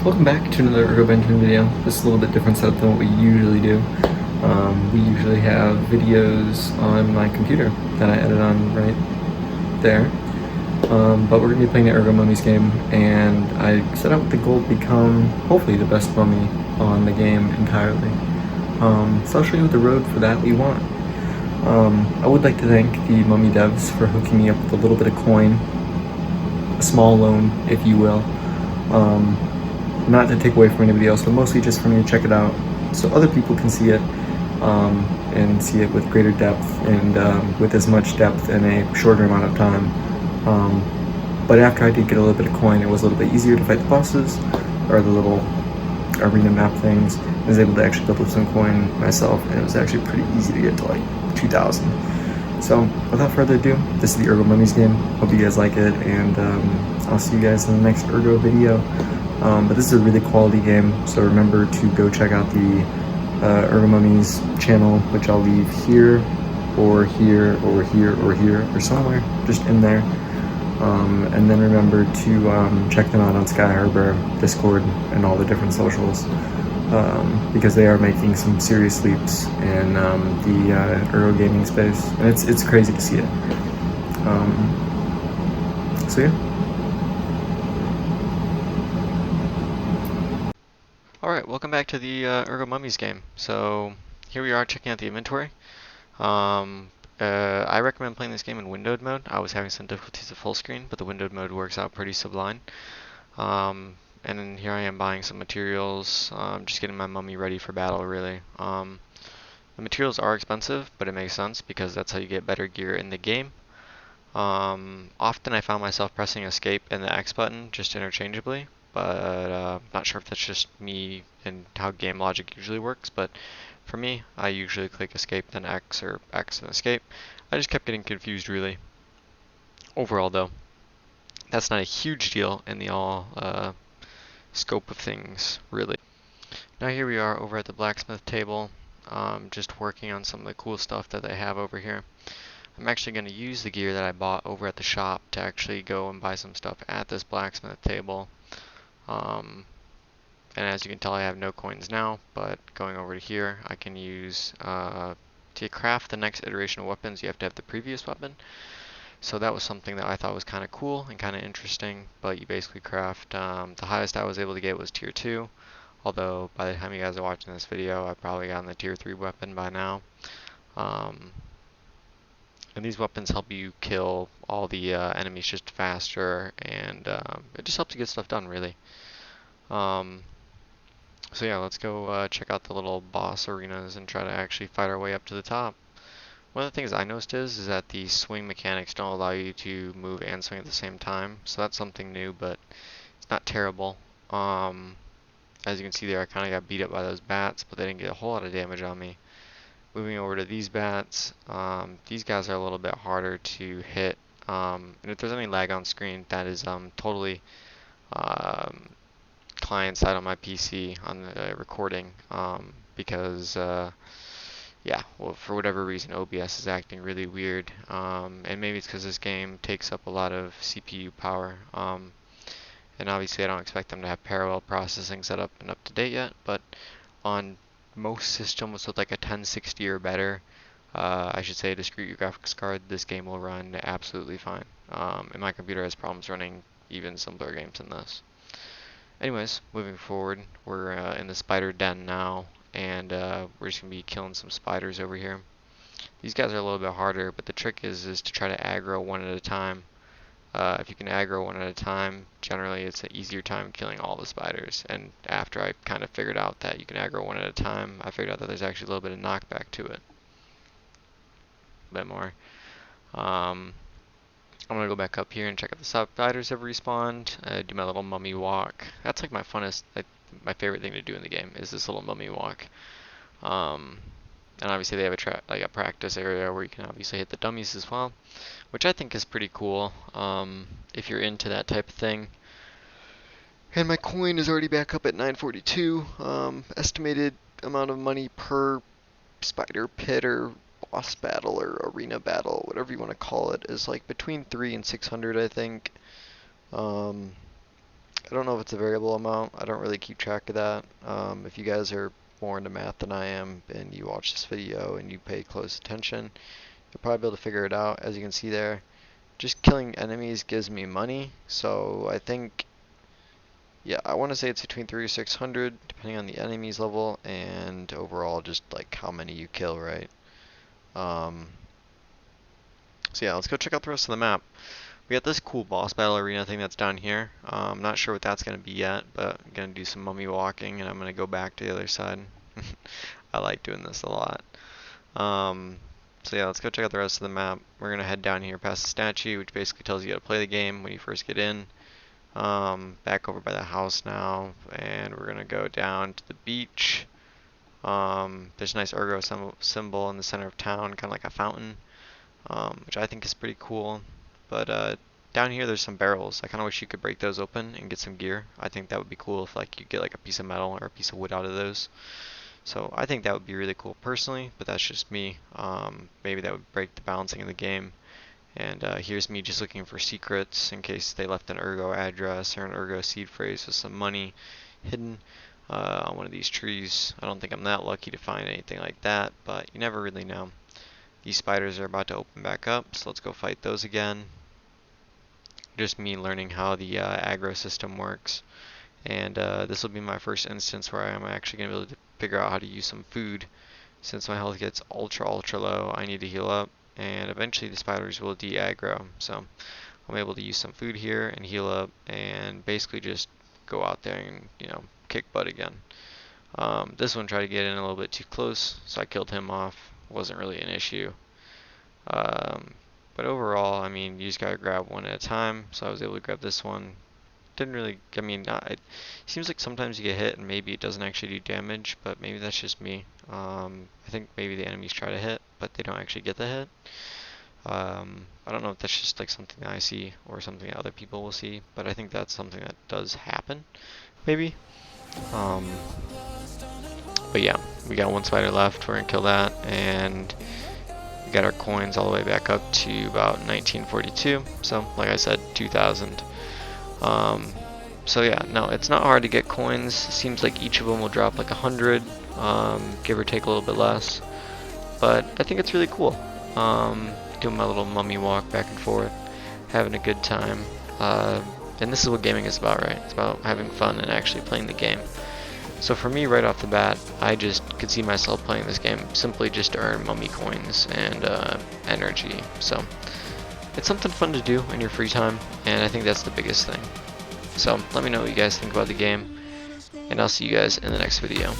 Welcome back to another Ergo Benjamin video. This is a little bit different setup than what we usually do. We usually have videos on my computer that I edit on right there. But we're going to be playing the Ergo Mummies game, and I set out with the goal to become, hopefully, the best mummy on the game entirely. So I'll show you what the road for that we want. I would like to thank the mummy devs for hooking me up with a little bit of coin, a small loan, if you will. Not to take away from anybody else, but mostly just for me to check it out so other people can see it, and see it with greater depth and with as much depth in a shorter amount of time. But after I did get a little bit of coin, it was a little bit easier to fight the bosses, or the little arena map things. I was able to actually build up some coin myself, and it was actually pretty easy to get to like 2,000. So without further ado, this is the Ergo Mummies game. Hope you guys like it, and I'll see you guys in the next Ergo video. But this is a really quality game, so remember to go check out the Ergo Mummies channel, which I'll leave here, or here, or here, or here, or somewhere, just in there. And then remember to check them out on Sky Harbor, Discord, and all the different socials, because they are making some serious leaps in the Ergo gaming space, and it's crazy to see it. So yeah. Alright, welcome back to the Ergo Mummies game. So, here we are checking out the inventory. I recommend playing this game in windowed mode. I was having some difficulties at full screen, but the windowed mode works out pretty sublime. And then here I am buying some materials, just getting my mummy ready for battle, really. The materials are expensive, but it makes sense because that's how you get better gear in the game. Often I found myself pressing escape and the X button just interchangeably, but not sure if that's just me and how game logic usually works, but for me, I usually click escape then X, or X and escape. I just kept getting confused, really. Overall, though, that's not a huge deal in the all scope of things, really. Now here we are over at the blacksmith table, just working on some of the cool stuff that they have over here. I'm actually going to use the gear that I bought over at the shop to actually go and buy some stuff at this blacksmith table. And as you can tell, I have no coins now, but going over to here, I can use, to craft the next iteration of weapons, you have to have the previous weapon. So that was something that I thought was kind of cool and kind of interesting, but you basically craft, the highest I was able to get was tier 2, although by the time you guys are watching this video, I've probably gotten the tier 3 weapon by now. And these weapons help you kill all the enemies just faster, and it just helps you get stuff done, really. So yeah, let's go check out the little boss arenas and try to actually fight our way up to the top. One of the things I noticed is that the swing mechanics don't allow you to move and swing at the same time, so that's something new, but it's not terrible. As you can see there, I kind of got beat up by those bats, but they didn't get a whole lot of damage on me. Moving over to these bats, these guys are a little bit harder to hit, and if there's any lag on screen, that is totally client side on my PC on the recording, because yeah, well, for whatever reason OBS is acting really weird, and maybe it's because this game takes up a lot of CPU power, and obviously I don't expect them to have parallel processing set up and up to date yet, but on most systems with like a 1060 or better, I should say a discrete graphics card, this game will run absolutely fine. And my computer has problems running even simpler games than this. Anyways, moving forward, we're in the spider den now, and we're just going to be killing some spiders over here. These guys are a little bit harder, but the trick is to try to aggro one at a time. If you can aggro one at a time, generally it's an easier time killing all the spiders. And after I kind of figured out that you can aggro one at a time, I figured out that there's actually a little bit of knockback to it. A bit more. I'm going to go back up here and check out the spiders have respawned, do my little mummy walk. That's like my funnest, my favorite thing to do in the game is this little mummy walk. And obviously they have a practice area where you can obviously hit the dummies as well, which I think is pretty cool, if you're into that type of thing. And my coin is already back up at 942. Estimated amount of money per spider pit or boss battle or arena battle, whatever you want to call it, is like between 300 and 600, I think. I don't know if it's a variable amount. I don't really keep track of that. If you guys are more into math than I am and you watch this video and you pay close attention, you'll probably be able to figure it out. As you can see there, just killing enemies gives me money. So I think, yeah, I want to say it's between 300 or 600 depending on the enemy's level and overall just like how many you kill, right? So yeah, let's go check out the rest of the map. We got this cool boss battle arena thing that's down here. I'm not sure what that's going to be yet, but I'm going to do some mummy walking and I'm going to go back to the other side. I like doing this a lot. So yeah, let's go check out the rest of the map. We're going to head down here past the statue, which basically tells you how to play the game when you first get in. Back over by the house now, and we're going to go down to the beach. There's a nice Ergo symbol in the center of town, kind of like a fountain, which I think is pretty cool. But down here there's some barrels. I kind of wish you could break those open and get some gear. I think that would be cool if like you get like a piece of metal or a piece of wood out of those. So I think that would be really cool personally, but that's just me. Maybe that would break the balancing of the game. And here's me just looking for secrets in case they left an Ergo address or an Ergo seed phrase with some money hidden on one of these trees. I don't think I'm that lucky to find anything like that, but you never really know. These spiders are about to open back up, so let's go fight those again. Just me learning how the aggro system works. And this will be my first instance where I'm actually going to be able to figure out how to use some food. Since my health gets ultra low, I need to heal up. And eventually the spiders will de-aggro. So I'm able to use some food here and heal up and basically just go out there and, you know, kick butt again. This one tried to get in a little bit too close, so I killed him off. Wasn't really an issue. But overall, I mean, you just gotta grab one at a time. So I was able to grab this one. Didn't really, I mean, it seems like sometimes you get hit and maybe it doesn't actually do damage, but maybe that's just me. I think maybe the enemies try to hit, but they don't actually get the hit. I don't know if that's just like something that I see or something that other people will see, but I think that's something that does happen, maybe. But yeah, we got one spider left. We're gonna kill that, and we got our coins all the way back up to about 1942. So, like I said, 2,000. So yeah, no, it's not hard to get coins. It seems like each of them will drop like 100, give or take a little bit less. But I think it's really cool. Doing my little mummy walk back and forth, having a good time. And this is what gaming is about, right? It's about having fun and actually playing the game. So for me, right off the bat, I just could see myself playing this game simply just to earn mummy coins and energy. So it's something fun to do in your free time, and I think that's the biggest thing. So let me know what you guys think about the game, and I'll see you guys in the next video.